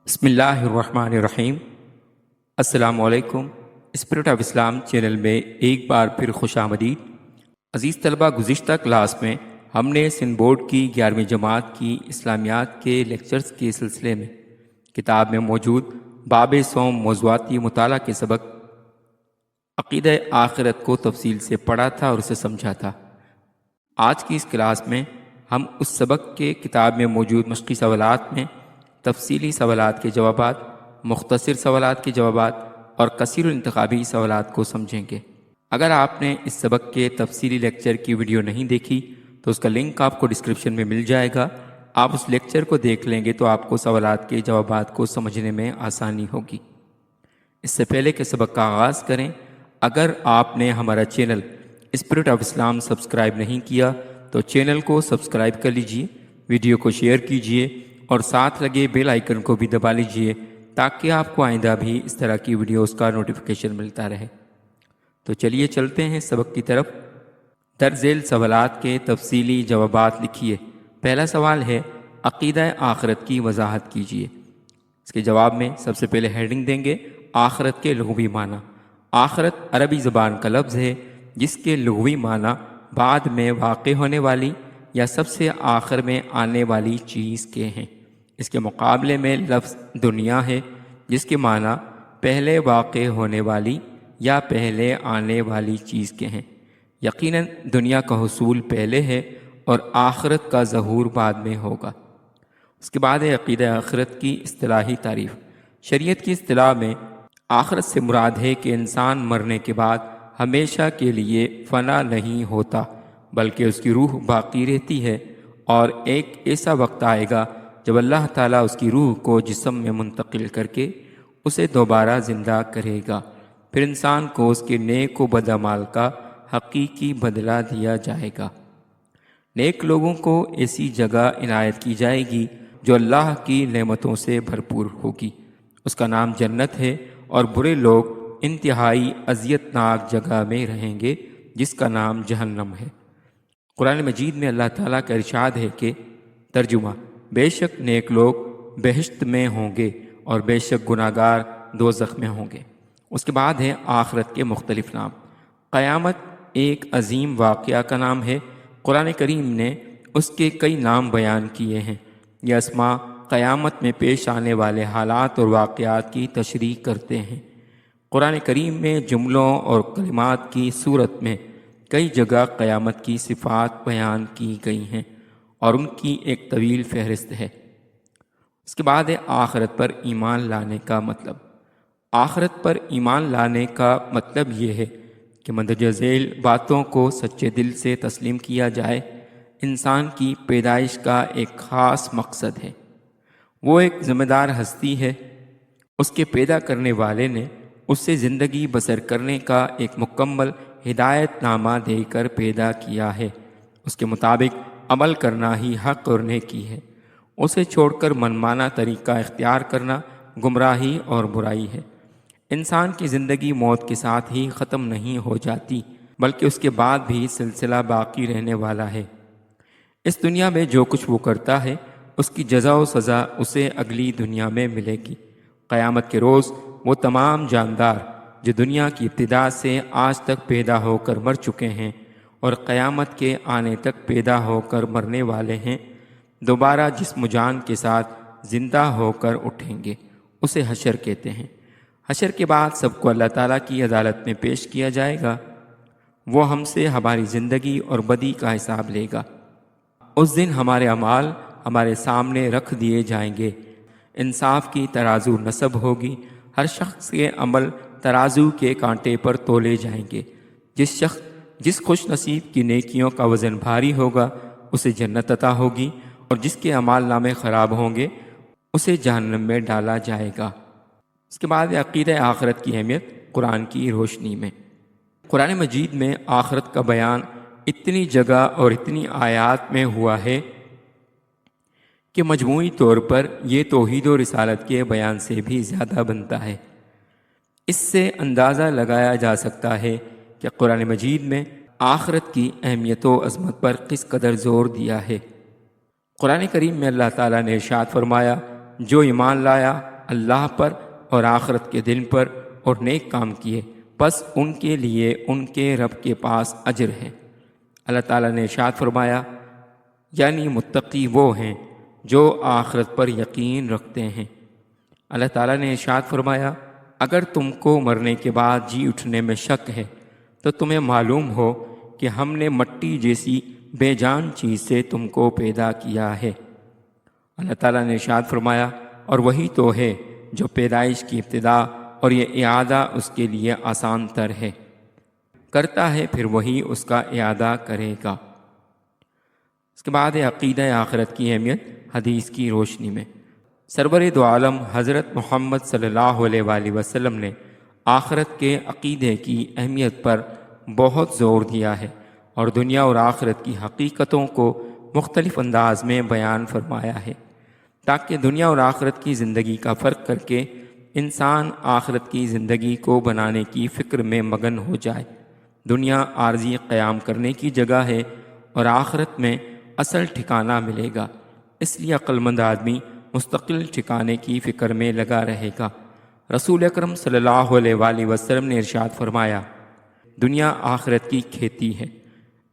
بسم اللہ الرحمن الرحیم۔ السلام علیکم۔ اسپرٹ آف اسلام چینل میں ایک بار پھر خوش آمدید۔ عزیز طلبہ، گزشتہ کلاس میں ہم نے سندھ بورڈ کی 11ویں جماعت کی اسلامیات کے لیکچرز کے سلسلے میں کتاب میں موجود باب صوم موضوعاتی مطالعہ کے سبق عقیدہ آخرت کو تفصیل سے پڑھا تھا اور اسے سمجھا تھا۔ آج کی اس کلاس میں ہم اس سبق کے کتاب میں موجود مشقی سوالات میں تفصیلی سوالات کے جوابات، مختصر سوالات کے جوابات اور کثیر الانتخابی سوالات کو سمجھیں گے۔ اگر آپ نے اس سبق کے تفصیلی لیکچر کی ویڈیو نہیں دیکھی تو اس کا لنک آپ کو ڈسکرپشن میں مل جائے گا۔ آپ اس لیکچر کو دیکھ لیں گے تو آپ کو سوالات کے جوابات کو سمجھنے میں آسانی ہوگی۔ اس سے پہلے کہ سبق کا آغاز کریں، اگر آپ نے ہمارا channel spirit of Islam subscribe نہیں کیا تو چینل کو سبسکرائب کر لیجئے، ویڈیو کو شیئر کیجئے اور ساتھ لگے بیل آئیکن کو بھی دبا لیجئے تاکہ آپ کو آئندہ بھی اس طرح کی ویڈیوز کا نوٹیفیکیشن ملتا رہے۔ تو چلیے چلتے ہیں سبق کی طرف۔ درج ذیل سوالات کے تفصیلی جوابات لکھیے۔ پہلا سوال ہے، عقیدہ آخرت کی وضاحت کیجیے۔ اس کے جواب میں سب سے پہلے ہیڈنگ دیں گے آخرت کے لغوی معنی۔ آخرت عربی زبان کا لفظ ہے جس کے لغوی معنی بعد میں واقع ہونے والی یا سب سے آخر میں آنے والی چیز کے ہیں۔ اس کے مقابلے میں لفظ دنیا ہے جس کے معنی پہلے واقع ہونے والی یا پہلے آنے والی چیز کے ہیں۔ یقیناً دنیا کا حصول پہلے ہے اور آخرت کا ظہور بعد میں ہوگا۔ اس کے بعد ہے عقیدہ آخرت کی اصطلاحی تعریف۔ شریعت کی اصطلاح میں آخرت سے مراد ہے کہ انسان مرنے کے بعد ہمیشہ کے لیے فنا نہیں ہوتا بلکہ اس کی روح باقی رہتی ہے، اور ایک ایسا وقت آئے گا جب اللہ تعالیٰ اس کی روح کو جسم میں منتقل کر کے اسے دوبارہ زندہ کرے گا، پھر انسان کو اس کے نیک و بد اعمال کا حقیقی بدلہ دیا جائے گا۔ نیک لوگوں کو ایسی جگہ عنایت کی جائے گی جو اللہ کی نعمتوں سے بھرپور ہوگی، اس کا نام جنت ہے، اور برے لوگ انتہائی اذیت ناک جگہ میں رہیں گے جس کا نام جہنم ہے۔ قرآن مجید میں اللہ تعالیٰ کا ارشاد ہے کہ ترجمہ، بے شک نیک لوگ بہشت میں ہوں گے اور بے شک گناہگار دوزخ میں ہوں گے۔ اس کے بعد ہے آخرت کے مختلف نام۔ قیامت ایک عظیم واقعہ کا نام ہے۔ قرآن کریم نے اس کے کئی نام بیان کیے ہیں۔ یہ اسماء قیامت میں پیش آنے والے حالات اور واقعات کی تشریح کرتے ہیں۔ قرآن کریم میں جملوں اور کلمات کی صورت میں کئی جگہ قیامت کی صفات بیان کی گئی ہیں اور ان کی ایک طویل فہرست ہے۔ اس کے بعد ہے آخرت پر ایمان لانے کا مطلب۔ آخرت پر ایمان لانے کا مطلب یہ ہے کہ مندرجہ ذیل باتوں کو سچے دل سے تسلیم کیا جائے۔ انسان کی پیدائش کا ایک خاص مقصد ہے، وہ ایک ذمہ دار ہستی ہے۔ اس کے پیدا کرنے والے نے اسے زندگی بسر کرنے کا ایک مکمل ہدایت نامہ دے کر پیدا کیا ہے۔ اس کے مطابق عمل کرنا ہی حق اور نیکی ہے۔ اسے چھوڑ کر منمانا طریقہ اختیار کرنا گمراہی اور برائی ہے۔ انسان کی زندگی موت کے ساتھ ہی ختم نہیں ہو جاتی بلکہ اس کے بعد بھی سلسلہ باقی رہنے والا ہے۔ اس دنیا میں جو کچھ وہ کرتا ہے اس کی جزا و سزا اسے اگلی دنیا میں ملے گی۔ قیامت کے روز وہ تمام جاندار جو دنیا کی ابتدا سے آج تک پیدا ہو کر مر چکے ہیں اور قیامت کے آنے تک پیدا ہو کر مرنے والے ہیں، دوبارہ جسم و جان کے ساتھ زندہ ہو کر اٹھیں گے۔ اسے حشر کہتے ہیں۔ حشر کے بعد سب کو اللہ تعالیٰ کی عدالت میں پیش کیا جائے گا۔ وہ ہم سے ہماری زندگی اور بدی کا حساب لے گا۔ اس دن ہمارے اعمال ہمارے سامنے رکھ دیے جائیں گے۔ انصاف کی ترازو نصب ہوگی۔ ہر شخص کے عمل ترازو کے کانٹے پر تولے جائیں گے۔ جس خوش نصیب کی نیکیوں کا وزن بھاری ہوگا اسے جنت عطا ہوگی، اور جس کے اعمال نامے خراب ہوں گے اسے جہنم میں ڈالا جائے گا۔ اس کے بعد عقیدہ آخرت کی اہمیت قرآن کی روشنی میں۔ قرآن مجید میں آخرت کا بیان اتنی جگہ اور اتنی آیات میں ہوا ہے کہ مجموعی طور پر یہ توحید و رسالت کے بیان سے بھی زیادہ بنتا ہے۔ اس سے اندازہ لگایا جا سکتا ہے کہ قرآن مجید میں آخرت کی اہمیت و عظمت پر کس قدر زور دیا ہے۔ قرآن کریم میں اللہ تعالیٰ نے ارشاد فرمایا، جو ایمان لایا اللہ پر اور آخرت کے دن پر اور نیک کام کیے، پس ان کے لیے ان کے رب کے پاس اجر ہے۔ اللہ تعالیٰ نے ارشاد فرمایا، یعنی متقی وہ ہیں جو آخرت پر یقین رکھتے ہیں۔ اللہ تعالیٰ نے ارشاد فرمایا، اگر تم کو مرنے کے بعد جی اٹھنے میں شک ہے تو تمہیں معلوم ہو کہ ہم نے مٹی جیسی بے جان چیز سے تم کو پیدا کیا ہے۔ اللہ تعالیٰ نے ارشاد فرمایا، اور وہی تو ہے جو پیدائش کی ابتدا اور یہ اعادہ اس کے لیے آسان تر ہے، کرتا ہے پھر وہی اس کا اعادہ کرے گا۔ اس کے بعد عقیدہ آخرت کی اہمیت حدیث کی روشنی میں۔ سرور دو عالم حضرت محمد صلی اللہ علیہ وآلہ وسلم نے آخرت کے عقیدے کی اہمیت پر بہت زور دیا ہے اور دنیا اور آخرت کی حقیقتوں کو مختلف انداز میں بیان فرمایا ہے، تاکہ دنیا اور آخرت کی زندگی کا فرق کر کے انسان آخرت کی زندگی کو بنانے کی فکر میں مگن ہو جائے۔ دنیا عارضی قیام کرنے کی جگہ ہے اور آخرت میں اصل ٹھکانہ ملے گا، اس لیے عقل مند آدمی مستقل ٹھکانے کی فکر میں لگا رہے گا۔ رسول اکرم صلی اللہ علیہ وآلہ وسلم نے ارشاد فرمایا، دنیا آخرت کی کھیتی ہے۔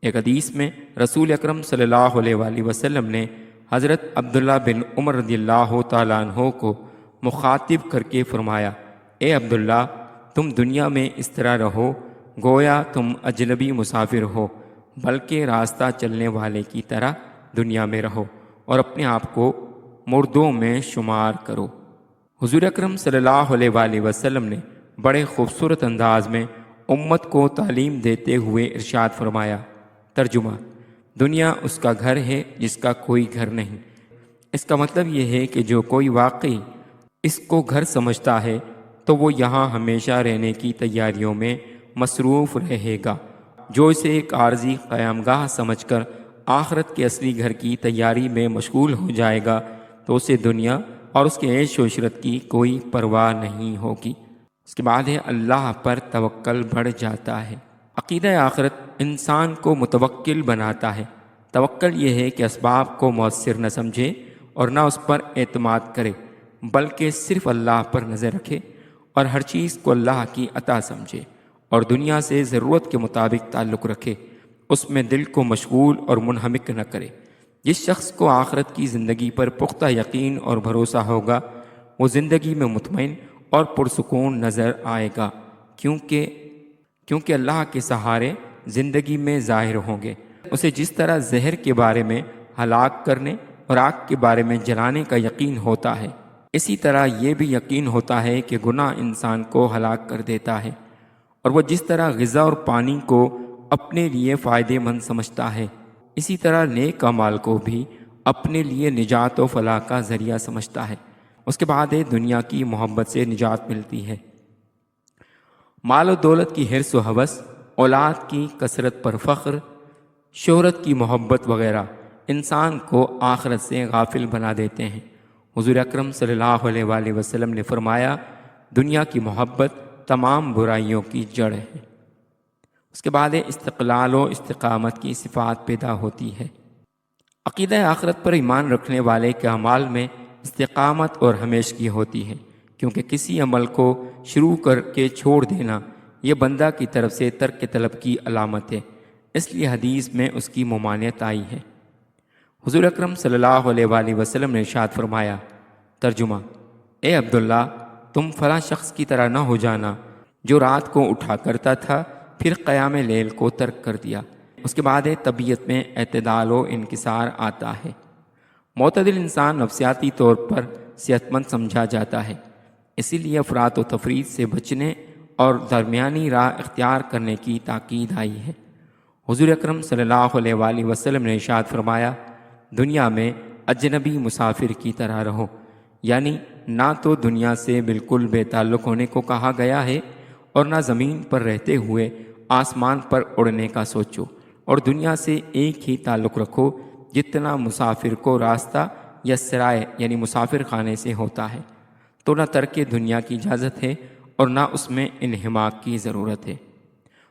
ایک حدیث میں رسول اکرم صلی اللہ علیہ وآلہ وسلم نے حضرت عبداللہ بن عمر رضی اللہ تعالیٰ عنہ کو مخاطب کر کے فرمایا، اے عبداللہ، تم دنیا میں اس طرح رہو گویا تم اجنبی مسافر ہو، بلکہ راستہ چلنے والے کی طرح دنیا میں رہو اور اپنے آپ کو مردوں میں شمار کرو۔ حضور اکرم صلی اللہ علیہ وآلہ وسلم نے بڑے خوبصورت انداز میں امت کو تعلیم دیتے ہوئے ارشاد فرمایا، ترجمہ، دنیا اس کا گھر ہے جس کا کوئی گھر نہیں۔ اس کا مطلب یہ ہے کہ جو کوئی واقعی اس کو گھر سمجھتا ہے تو وہ یہاں ہمیشہ رہنے کی تیاریوں میں مصروف رہے گا۔ جو اسے ایک عارضی قیام گاہ سمجھ کر آخرت کے اصلی گھر کی تیاری میں مشغول ہو جائے گا تو اسے دنیا اور اس کے عیش و عشرت کی کوئی پرواہ نہیں ہوگی۔ اس کے بعد ہے اللہ پر توکل بڑھ جاتا ہے۔ عقیدہ آخرت انسان کو متوکل بناتا ہے۔ توکل یہ ہے کہ اسباب کو مؤثر نہ سمجھے اور نہ اس پر اعتماد کرے، بلکہ صرف اللہ پر نظر رکھے اور ہر چیز کو اللہ کی عطا سمجھے اور دنیا سے ضرورت کے مطابق تعلق رکھے، اس میں دل کو مشغول اور منہمک نہ کرے۔ جس شخص کو آخرت کی زندگی پر پختہ یقین اور بھروسہ ہوگا وہ زندگی میں مطمئن اور پرسکون نظر آئے گا، کیونکہ اللہ کے سہارے زندگی میں ظاہر ہوں گے۔ اسے جس طرح زہر کے بارے میں ہلاک کرنے اور آگ کے بارے میں جلانے کا یقین ہوتا ہے، اسی طرح یہ بھی یقین ہوتا ہے کہ گناہ انسان کو ہلاک کر دیتا ہے، اور وہ جس طرح غذا اور پانی کو اپنے لیے فائدہ مند سمجھتا ہے، اسی طرح نیک اعمال کو بھی اپنے لیے نجات و فلاح کا ذریعہ سمجھتا ہے۔ اس کے بعد دنیا کی محبت سے نجات ملتی ہے۔ مال و دولت کی حرص و ہوس، اولاد کی کثرت پر فخر، شہرت کی محبت وغیرہ انسان کو آخرت سے غافل بنا دیتے ہیں۔ حضور اکرم صلی اللہ علیہ وآلہ وسلم نے فرمایا، دنیا کی محبت تمام برائیوں کی جڑ ہے۔ اس کے بعد استقلال و استقامت کی صفات پیدا ہوتی ہے۔ عقیدہ آخرت پر ایمان رکھنے والے کے اعمال میں استقامت اور ہمیشگی ہوتی ہے، کیونکہ کسی عمل کو شروع کر کے چھوڑ دینا یہ بندہ کی طرف سے ترک طلب کی علامت ہے، اس لیے حدیث میں اس کی ممانعت آئی ہے۔ حضور اکرم صلی اللہ علیہ وآلہ وسلم نے ارشاد فرمایا، ترجمہ، اے عبداللہ، تم فلاں شخص کی طرح نہ ہو جانا جو رات کو اٹھا کرتا تھا پھر قیام لیل کو ترک کر دیا۔ اس کے بعد طبیعت میں اعتدال و انکسار آتا ہے۔ معتدل انسان نفسیاتی طور پر صحت مند سمجھا جاتا ہے، اسی لیے افراط و تفریط سے بچنے اور درمیانی راہ اختیار کرنے کی تاکید آئی ہے۔ حضور اکرم صلی اللہ علیہ وآلہ وسلم نے ارشاد فرمایا، دنیا میں اجنبی مسافر کی طرح رہو، یعنی نہ تو دنیا سے بالکل بے تعلق ہونے کو کہا گیا ہے اور نہ زمین پر رہتے ہوئے آسمان پر اڑنے کا سوچو، اور دنیا سے ایک ہی تعلق رکھو جتنا مسافر کو راستہ یا سرائے یعنی مسافر خانے سے ہوتا ہے، تو نہ ترک دنیا کی اجازت ہے اور نہ اس میں انہماک کی ضرورت ہے۔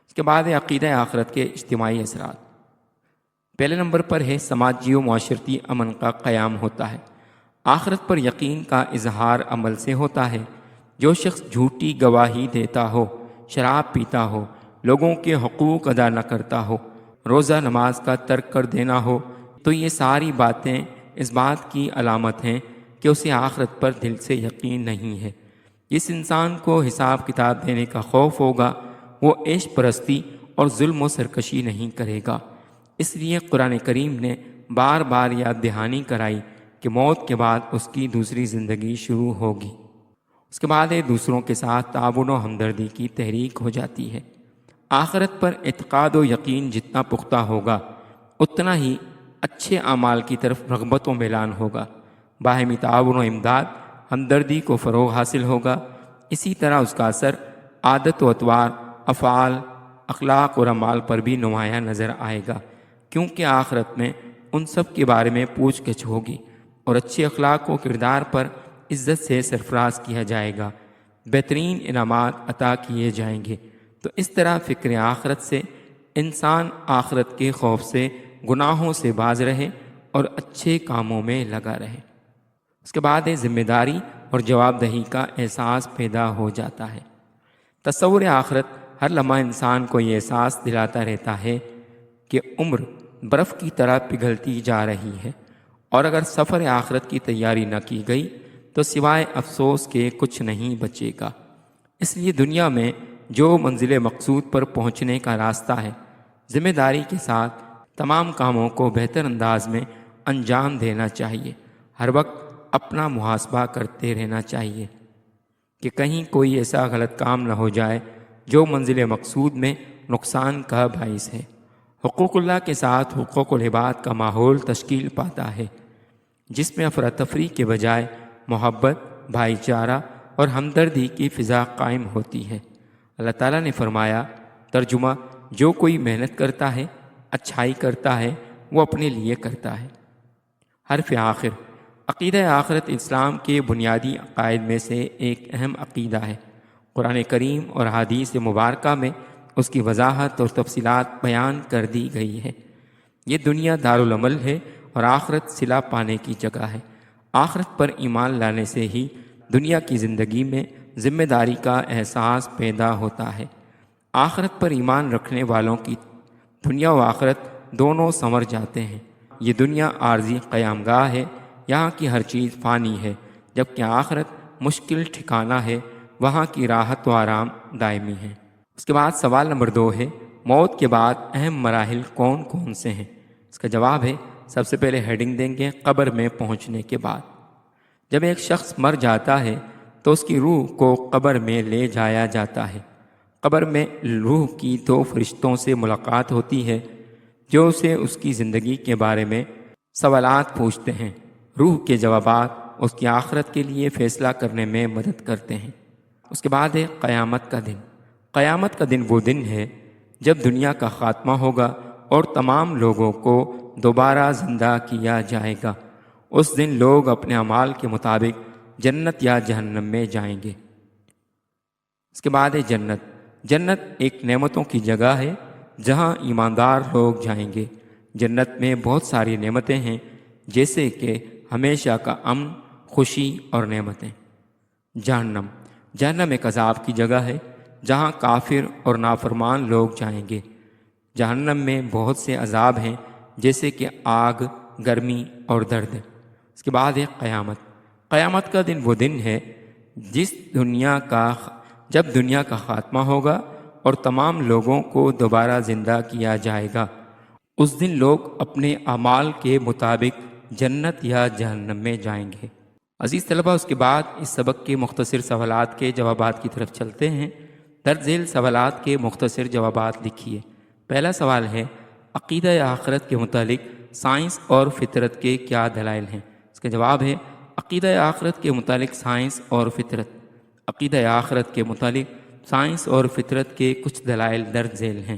اس کے بعد عقیدہ آخرت کے اجتماعی اثرات۔ پہلے نمبر پر ہے سماجی و معاشرتی امن کا قیام ہوتا ہے۔ آخرت پر یقین کا اظہار عمل سے ہوتا ہے۔ جو شخص جھوٹی گواہی دیتا ہو، شراب پیتا ہو، لوگوں کے حقوق ادا نہ کرتا ہو، روزہ نماز کا ترک کر دینا ہو، تو یہ ساری باتیں اس بات کی علامت ہیں کہ اسے آخرت پر دل سے یقین نہیں ہے۔ جس انسان کو حساب کتاب دینے کا خوف ہوگا وہ عیش پرستی اور ظلم و سرکشی نہیں کرے گا۔ اس لیے قرآن کریم نے بار بار یاد دہانی کرائی کہ موت کے بعد اس کی دوسری زندگی شروع ہوگی۔ اس کے بعد دوسروں کے ساتھ تعاون و ہمدردی کی تحریک ہو جاتی ہے۔ آخرت پر اعتقاد و یقین جتنا پختہ ہوگا اتنا ہی اچھے اعمال کی طرف رغبت و میلان ہوگا، باہمی تعاون و امداد، ہمدردی کو فروغ حاصل ہوگا۔ اسی طرح اس کا اثر عادت و اطوار، افعال، اخلاق اور اعمال پر بھی نمایاں نظر آئے گا، کیونکہ آخرت میں ان سب کے بارے میں پوچھ گچھ ہوگی اور اچھے اخلاق و کردار پر عزت سے سرفراز کیا جائے گا، بہترین انعامات عطا کیے جائیں گے۔ تو اس طرح فکر آخرت سے انسان آخرت کے خوف سے گناہوں سے باز رہے اور اچھے کاموں میں لگا رہے۔ اس کے بعد ذمہ داری اور جواب دہی کا احساس پیدا ہو جاتا ہے۔ تصور آخرت ہر لمحہ انسان کو یہ احساس دلاتا رہتا ہے کہ عمر برف کی طرح پگھلتی جا رہی ہے، اور اگر سفر آخرت کی تیاری نہ کی گئی تو سوائے افسوس کے کچھ نہیں بچے گا۔ اس لیے دنیا میں جو منزل مقصود پر پہنچنے کا راستہ ہے، ذمہ داری کے ساتھ تمام کاموں کو بہتر انداز میں انجام دینا چاہیے۔ ہر وقت اپنا محاسبہ کرتے رہنا چاہیے کہ کہیں کوئی ایسا غلط کام نہ ہو جائے جو منزل مقصود میں نقصان کا باعث ہے۔ حقوق اللہ کے ساتھ حقوق العباد کا ماحول تشکیل پاتا ہے، جس میں افراتفری کے بجائے محبت، بھائی چارہ اور ہمدردی کی فضا قائم ہوتی ہے۔ اللہ تعالیٰ نے فرمایا، ترجمہ: جو کوئی محنت کرتا ہے، اچھائی کرتا ہے، وہ اپنے لیے کرتا ہے۔ حرف آخر: عقیدہ آخرت اسلام کے بنیادی عقائد میں سے ایک اہم عقیدہ ہے۔ قرآن کریم اور حدیث مبارکہ میں اس کی وضاحت اور تفصیلات بیان کر دی گئی ہے۔ یہ دنیا دارالعمل ہے اور آخرت صلہ پانے کی جگہ ہے۔ آخرت پر ایمان لانے سے ہی دنیا کی زندگی میں ذمہ داری کا احساس پیدا ہوتا ہے۔ آخرت پر ایمان رکھنے والوں کی دنیا و آخرت دونوں سنور جاتے ہیں۔ یہ دنیا عارضی قیام گاہ ہے، یہاں کی ہر چیز فانی ہے، جبکہ آخرت مشکل ٹھکانہ ہے، وہاں کی راحت و آرام دائمی ہے۔ اس کے بعد سوال نمبر 2 ہے، موت کے بعد اہم مراحل کون کون سے ہیں؟ اس کا جواب ہے، سب سے پہلے ہیڈنگ دیں گے قبر میں پہنچنے کے بعد۔ جب ایک شخص مر جاتا ہے تو اس کی روح کو قبر میں لے جایا جاتا ہے۔ قبر میں روح کی 2 فرشتوں سے ملاقات ہوتی ہے جو اسے اس کی زندگی کے بارے میں سوالات پوچھتے ہیں۔ روح کے جوابات اس کی آخرت کے لیے فیصلہ کرنے میں مدد کرتے ہیں۔ اس کے بعد ہے قیامت کا دن۔ قیامت کا دن وہ دن ہے جب دنیا کا خاتمہ ہوگا اور تمام لوگوں کو دوبارہ زندہ کیا جائے گا۔ اس دن لوگ اپنے اعمال کے مطابق جنت یا جہنم میں جائیں گے۔ اس کے بعد ہے جنت۔ جنت ایک نعمتوں کی جگہ ہے جہاں ایماندار لوگ جائیں گے۔ جنت میں بہت ساری نعمتیں ہیں، جیسے کہ ہمیشہ کا امن، خوشی اور نعمتیں۔ جہنم۔ جہنم ایک عذاب کی جگہ ہے جہاں کافر اور نافرمان لوگ جائیں گے۔ جہنم میں بہت سے عذاب ہیں، جیسے کہ آگ، گرمی اور درد۔ اس کے بعد ہے قیامت۔ قیامت کا دن وہ دن ہے جب دنیا کا خاتمہ ہوگا اور تمام لوگوں کو دوبارہ زندہ کیا جائے گا۔ اس دن لوگ اپنے اعمال کے مطابق جنت یا جہنم میں جائیں گے۔ عزیز طلبہ، اس کے بعد اس سبق کے مختصر سوالات کے جوابات کی طرف چلتے ہیں۔ درج ذیل سوالات کے مختصر جوابات لکھیے۔ پہلا سوال ہے، عقیدہ آخرت کے متعلق سائنس اور فطرت کے کیا دلائل ہیں؟ اس کا جواب ہے، عقیدہ آخرت کے متعلق سائنس اور فطرت۔ عقیدہ آخرت کے متعلق سائنس اور فطرت کے کچھ دلائل درج ذیل ہیں۔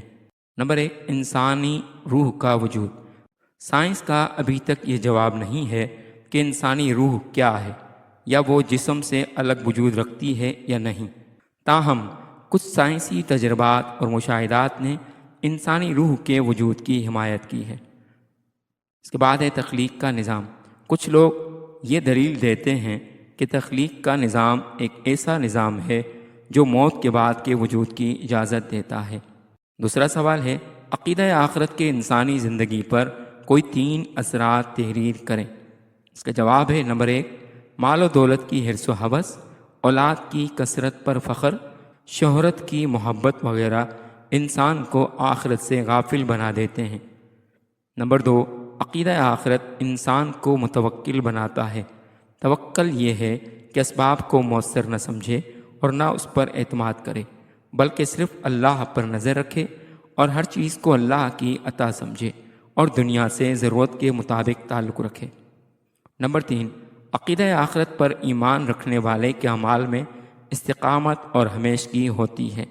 نمبر 1، انسانی روح کا وجود۔ سائنس کا ابھی تک یہ جواب نہیں ہے کہ انسانی روح کیا ہے یا وہ جسم سے الگ وجود رکھتی ہے یا نہیں، تاہم کچھ سائنسی تجربات اور مشاہدات نے انسانی روح کے وجود کی حمایت کی ہے۔ اس کے بعد ہے تخلیق کا نظام۔ کچھ لوگ یہ دلیل دیتے ہیں کہ تخلیق کا نظام ایک ایسا نظام ہے جو موت کے بعد کے وجود کی اجازت دیتا ہے۔ دوسرا سوال ہے، عقیدہ آخرت کے انسانی زندگی پر کوئی 3 اثرات تحریر کریں۔ اس کا جواب ہے، نمبر 1، مال و دولت کی حرص و ہوس، اولاد کی کثرت پر فخر، شہرت کی محبت وغیرہ انسان کو آخرت سے غافل بنا دیتے ہیں۔ نمبر 2، عقیدہ آخرت انسان کو متوکل بناتا ہے۔ توکل یہ ہے کہ اسباب کو مؤثر نہ سمجھے اور نہ اس پر اعتماد کرے، بلکہ صرف اللہ پر نظر رکھے اور ہر چیز کو اللہ کی عطا سمجھے اور دنیا سے ضرورت کے مطابق تعلق رکھے۔ نمبر 3، عقیدہ آخرت پر ایمان رکھنے والے کے اعمال میں استقامت اور ہمیشگی ہوتی ہے،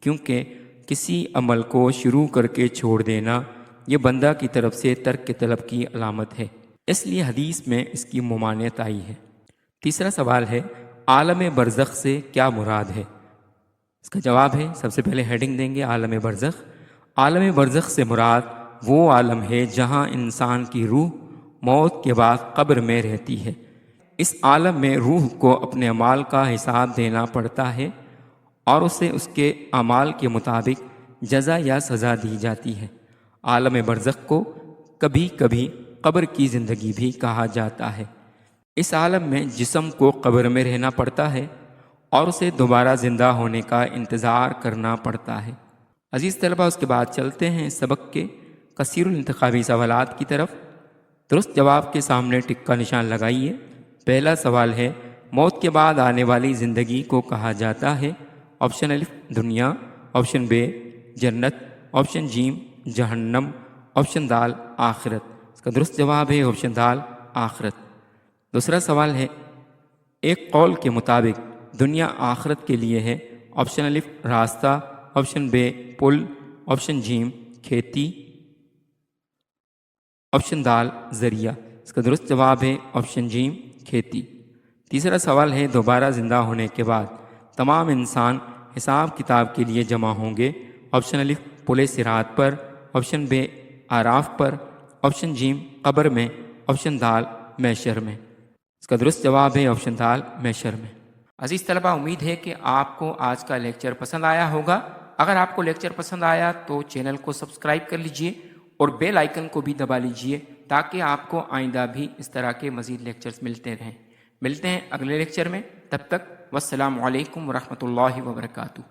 کیونکہ کسی عمل کو شروع کر کے چھوڑ دینا یہ بندہ کی طرف سے ترک طلب کی علامت ہے، اس لیے حدیث میں اس کی ممانعت آئی ہے۔ تیسرا سوال ہے، عالم برزخ سے کیا مراد ہے؟ اس کا جواب ہے، سب سے پہلے ہیڈنگ دیں گے عالم برزخ۔ عالم برزخ سے مراد وہ عالم ہے جہاں انسان کی روح موت کے بعد قبر میں رہتی ہے۔ اس عالم میں روح کو اپنے اعمال کا حساب دینا پڑتا ہے اور اسے اس کے اعمال کے مطابق جزا یا سزا دی جاتی ہے۔ عالم برزخ کو کبھی کبھی قبر کی زندگی بھی کہا جاتا ہے۔ اس عالم میں جسم کو قبر میں رہنا پڑتا ہے اور اسے دوبارہ زندہ ہونے کا انتظار کرنا پڑتا ہے۔ عزیز طلبہ، اس کے بعد چلتے ہیں سبق کے کثیر الانتخابی سوالات کی طرف۔ درست جواب کے سامنے ٹک کا نشان لگائیے۔ پہلا سوال ہے، موت کے بعد آنے والی زندگی کو کہا جاتا ہے؟ آپشن الف دنیا، آپشن بے جنت، آپشن جیم جہنم، آپشن دال آخرت۔ اس کا درست جواب ہے آپشن دال آخرت۔ دوسرا سوال ہے، ایک قول کے مطابق دنیا آخرت کے لیے ہے؟ آپشن الف راستہ، آپشن بے پل، آپشن جیم کھیتی، آپشن دال ذریعہ۔ اس کا درست جواب ہے آپشن جیم کھیتی۔ تیسرا سوال ہے، دوبارہ زندہ ہونے کے بعد تمام انسان حساب کتاب کے لیے جمع ہوں گے؟ آپشن الف پل صراط پر، آپشن بے آراف پر، آپشن جیم قبر میں، آپشن دال محشر میں۔ اس کا درست جواب ہے آپشن دال محشر میں۔ عزیز طلبہ، امید ہے کہ آپ کو آج کا لیکچر پسند آیا ہوگا۔ اگر آپ کو لیکچر پسند آیا تو چینل کو سبسکرائب کر لیجئے اور بیل آئیکن کو بھی دبا لیجئے تاکہ آپ کو آئندہ بھی اس طرح کے مزید لیکچرز ملتے رہیں۔ ملتے ہیں اگلے لیکچر میں، تب تک والسلام علیکم ورحمۃ اللہ وبرکاتہ۔